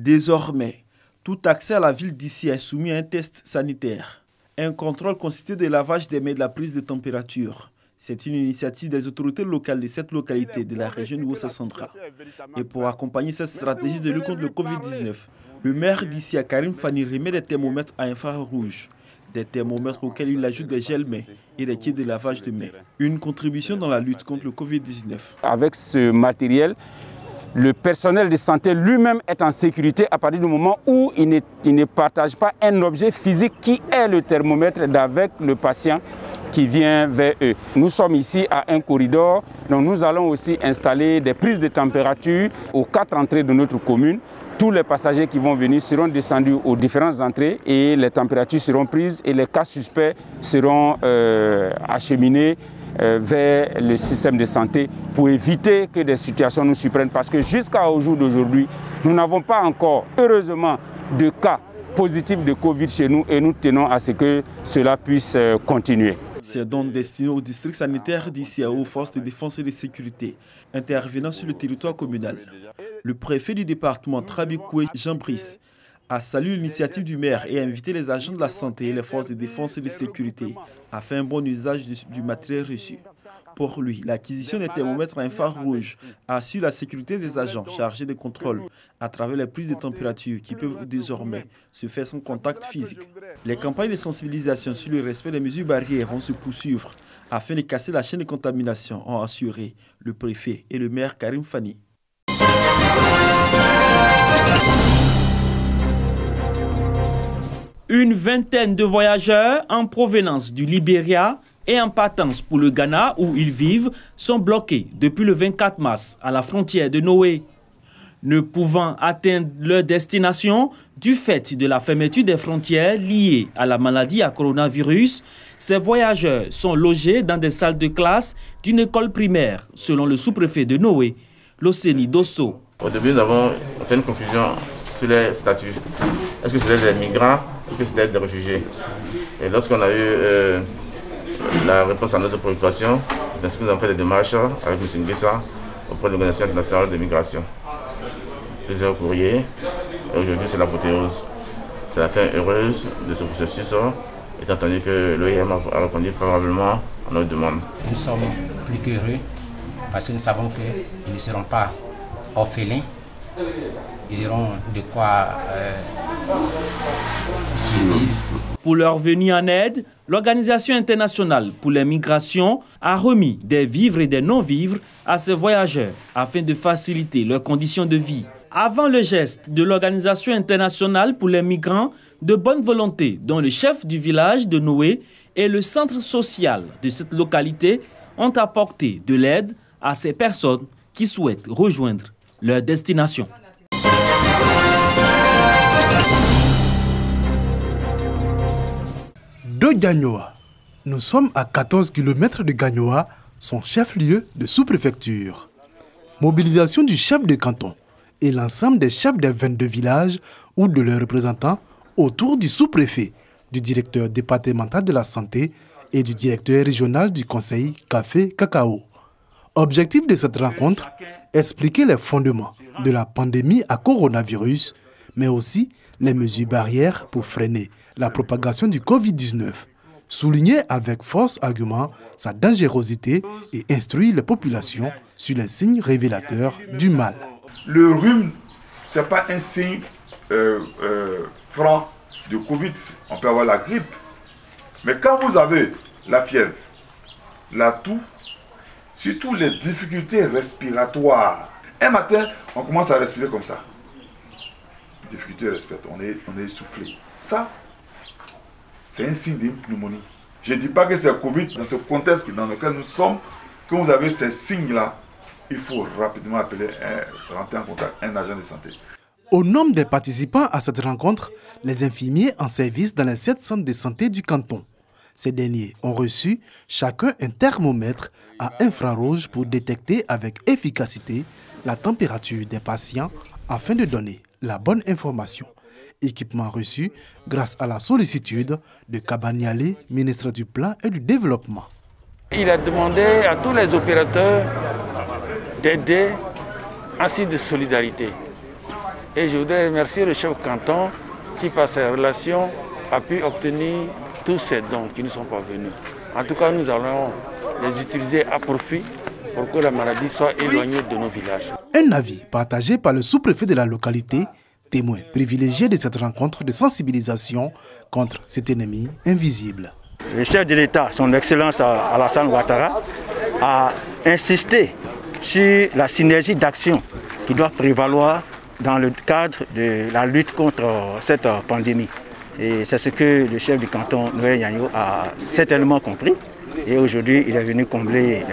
Désormais, tout accès à la ville d'ici est soumis à un test sanitaire. Un contrôle constitué de lavage des mains et de la prise de température. C'est une initiative des autorités locales de cette localité de la région de Ouassa-Central. Et pour accompagner cette stratégie de lutte contre le Covid-19, le maire d'ici, Karim Fani, remet des thermomètres à infrarouge. Des thermomètres auxquels il ajoute des gels-mains et des kits de lavage de mains. Une contribution dans la lutte contre le Covid-19. Avec ce matériel, le personnel de santé lui-même est en sécurité à partir du moment où il ne partage pas un objet physique qui est le thermomètre avec le patient qui vient vers eux. Nous sommes ici à un corridor, donc nous allons aussi installer des prises de température aux 4 entrées de notre commune. Tous les passagers qui vont venir seront descendus aux différentes entrées et les températures seront prises et les cas suspects seront acheminés vers le système de santé pour éviter que des situations nous surprennent. Parce que jusqu'au jour d'aujourd'hui, nous n'avons pas encore, heureusement, de cas positifs de Covid chez nous et nous tenons à ce que cela puisse continuer. C'est donc destiné au district sanitaire d'ici aux forces de défense et de sécurité intervenant sur le territoire communal. Le préfet du département, Trabikoué Jean Brice, a salué l'initiative du maire et a invité les agents de la santé et les forces de défense et de sécurité à faire un bon usage du matériel reçu. Pour lui, l'acquisition des thermomètres à infrarouge assure la sécurité des agents chargés de contrôle à travers les prises de température qui peuvent désormais se faire sans contact physique. Les campagnes de sensibilisation sur le respect des mesures barrières vont se poursuivre afin de casser la chaîne de contamination, ont assuré le préfet et le maire Karim Fani. Une vingtaine de voyageurs en provenance du Libéria et en partance pour le Ghana où ils vivent sont bloqués depuis le 24 mars à la frontière de Noé. Ne pouvant atteindre leur destination du fait de la fermeture des frontières liées à la maladie à coronavirus, ces voyageurs sont logés dans des salles de classe d'une école primaire, selon le sous-préfet de Noé, Loseni Dosso. Au début, nous avons fait une confusion sur les statuts. Est-ce que c'était des migrants? Est-ce que c'était des réfugiés? Et lorsqu'on a eu la réponse à notre préoccupation, nous avons fait des démarches avec M. Nguessa auprès de l'Organisation internationale de migration. Plusieurs courriers, et aujourd'hui c'est l'apothéose. C'est la fin heureuse de ce processus, étant donné que l'OIM a répondu favorablement à notre demande. Nous sommes plus qu'heureux parce que nous savons qu'ils ne seront pas orphelins. Ils auront de quoi survivre. Pour leur venue en aide, l'Organisation internationale pour les migrations a remis des vivres et des non-vivres à ces voyageurs afin de faciliter leurs conditions de vie. Avant le geste de l'Organisation internationale pour les migrants, de bonne volonté dont le chef du village de Noé et le centre social de cette localité ont apporté de l'aide à ces personnes qui souhaitent rejoindre leur destination. De Gagnoa. Nous sommes à 14 km de Gagnoa, son chef-lieu de sous-préfecture. Mobilisation du chef de canton et l'ensemble des chefs des 22 villages ou de leurs représentants autour du sous-préfet, du directeur départemental de la santé et du directeur régional du conseil café-cacao. Objectif de cette rencontre, expliquer les fondements de la pandémie à coronavirus, mais aussi les mesures barrières pour freiner la propagation du Covid-19, souligner avec force argument sa dangerosité et instruire les populations sur les signes révélateurs du mal. Le rhume, ce n'est pas un signe franc de Covid. On peut avoir la grippe. Mais quand vous avez la fièvre, la toux, surtout les difficultés respiratoires, un matin, on commence à respirer comme ça. Difficultés respiratoires, on est essoufflé. Ça, c'est un signe d'une pneumonie. Je ne dis pas que c'est Covid dans ce contexte dans lequel nous sommes. Quand vous avez ces signes-là, il faut rapidement appeler, rentrer en contact un agent de santé. Au nombre des participants à cette rencontre, les infirmiers en service dans les 7 centres de santé du canton. Ces derniers ont reçu chacun un thermomètre à infrarouge pour détecter avec efficacité la température des patients afin de donner la bonne information. Équipement reçu grâce à la sollicitude de Kabaniale, ministre du Plan et du Développement. Il a demandé à tous les opérateurs d'aider en signe de solidarité. Et je voudrais remercier le chef canton qui, par ses relations, a pu obtenir tous ces dons qui ne sont pas venus. En tout cas, nous allons les utiliser à profit pour que la maladie soit éloignée de nos villages. Un avis partagé par le sous-préfet de la localité, témoin privilégié de cette rencontre de sensibilisation contre cet ennemi invisible. Le chef de l'État, son Excellence Alassane Ouattara, a insisté sur la synergie d'action qui doit prévaloir dans le cadre de la lutte contre cette pandémie. Et c'est ce que le chef du canton, Noël Yagno, a certainement compris. Et aujourd'hui, il est venu combler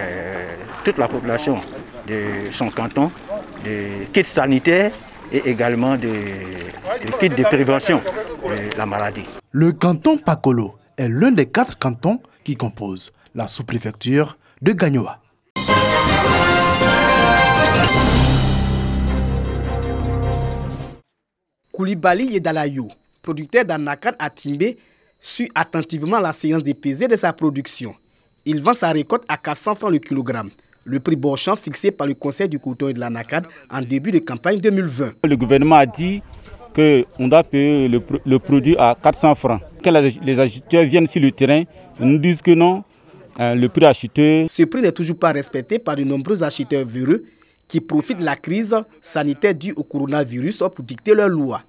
toute la population de son canton de kits sanitaires et également de kits de prévention de la maladie. Le canton Pakolo est l'un des 4 cantons qui composent la sous-préfecture de Gagnoa. Koulibaly Yedalayou, producteur d'anacarde à Timbé, suit attentivement la séance des pesées de sa production. Il vend sa récolte à 400 francs le kilogramme, le prix Borchamp fixé par le Conseil du coton et de l'anacarde en début de campagne 2020. Le gouvernement a dit qu'on doit payer le produit à 400 francs. Quand les agriculteurs viennent sur le terrain, ils nous disent que non, le prix acheté. Ce prix n'est toujours pas respecté par de nombreux acheteurs véreux qui profitent de la crise sanitaire due au coronavirus pour dicter leurs lois.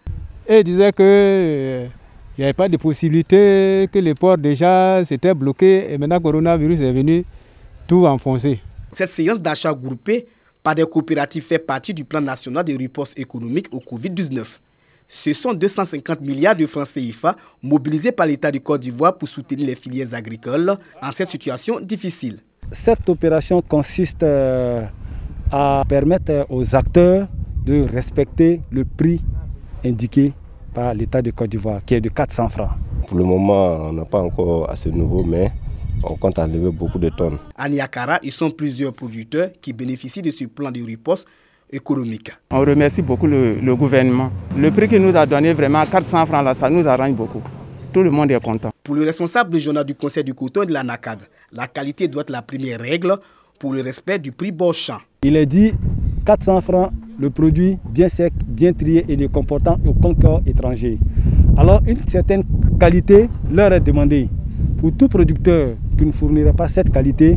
Et ils disaient qu'il n'y avait pas de possibilité, que les ports déjà s'étaient bloqués et maintenant le coronavirus est venu tout enfoncer. Cette séance d'achat groupée par des coopératives fait partie du plan national de riposte économique au Covid-19. Ce sont 250 milliards de francs CFA mobilisés par l'État du Côte d'Ivoire pour soutenir les filières agricoles en cette situation difficile. Cette opération consiste à permettre aux acteurs de respecter le prix indiqué par l'État de Côte d'Ivoire, qui est de 400 francs. Pour le moment, on n'a pas encore assez nouveau, mais on compte enlever beaucoup de tonnes. À Niakara, ils sont plusieurs producteurs qui bénéficient de ce plan de riposte économique. On remercie beaucoup le gouvernement. Le prix qu'il nous a donné, vraiment 400 francs, là, ça nous arrange beaucoup. Tout le monde est content. Pour le responsable régional du Conseil du coton et de l'anacarde, la qualité doit être la première règle pour le respect du prix Borchamp. Il est dit 400 francs, le produit bien sec, bien trié et ne comportant aucun corps étranger. Alors une certaine qualité leur est demandée. Pour tout producteur qui ne fournirait pas cette qualité,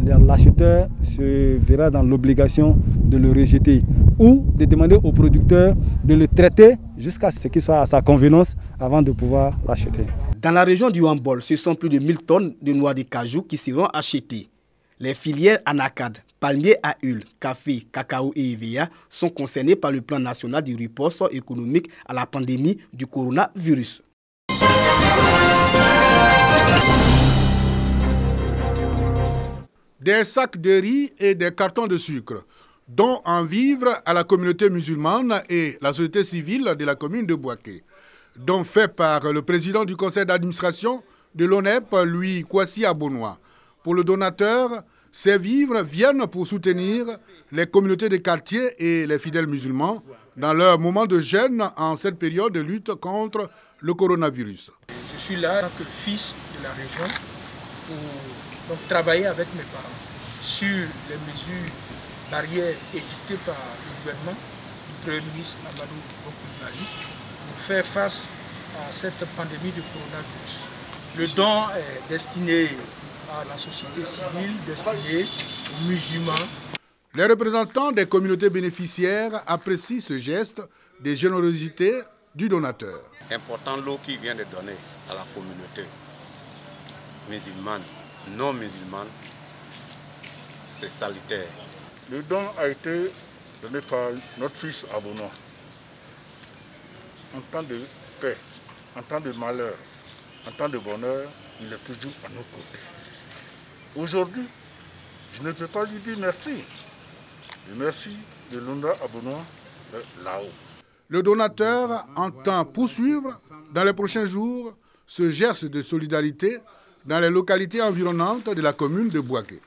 l'acheteur se verra dans l'obligation de le rejeter ou de demander au producteur de le traiter jusqu'à ce qu'il soit à sa convenance avant de pouvoir l'acheter. Dans la région du Hambol, ce sont plus de 1000 tonnes de noix de cajou qui seront achetées. Les filières anacarde, palmiers à huile, café, cacao et EVA sont concernées par le plan national de riposte économique à la pandémie du coronavirus. Des sacs de riz et des cartons de sucre, dont en vivre à la communauté musulmane et la société civile de la commune de Bouaké, dont fait par le président du conseil d'administration de l'ONEP, Louis Kwasi Abonois. Pour le donateur, ces vivres viennent pour soutenir les communautés des quartiers et les fidèles musulmans dans leur moment de jeûne en cette période de lutte contre le coronavirus. Je suis là en tant que fils de la région pour travailler avec mes parents sur les mesures barrières édictées par le gouvernement du Premier ministre Amadou Koulibaly pour faire face à cette pandémie de coronavirus. Le don est destiné à la société civile, destiné aux musulmans. Les représentants des communautés bénéficiaires apprécient ce geste de générosité du donateur. Important l'eau qui vient de donner à la communauté musulmane, non musulmane, c'est salutaire. Le don a été donné par notre fils Abonois. En temps de paix, en temps de malheur, en temps de bonheur, il est toujours à nos côtés. Aujourd'hui, je ne peux pas lui dire merci. Et merci de Lunda Abonois là-haut. Le donateur entend poursuivre dans les prochains jours ce geste de solidarité dans les localités environnantes de la commune de Bouaké.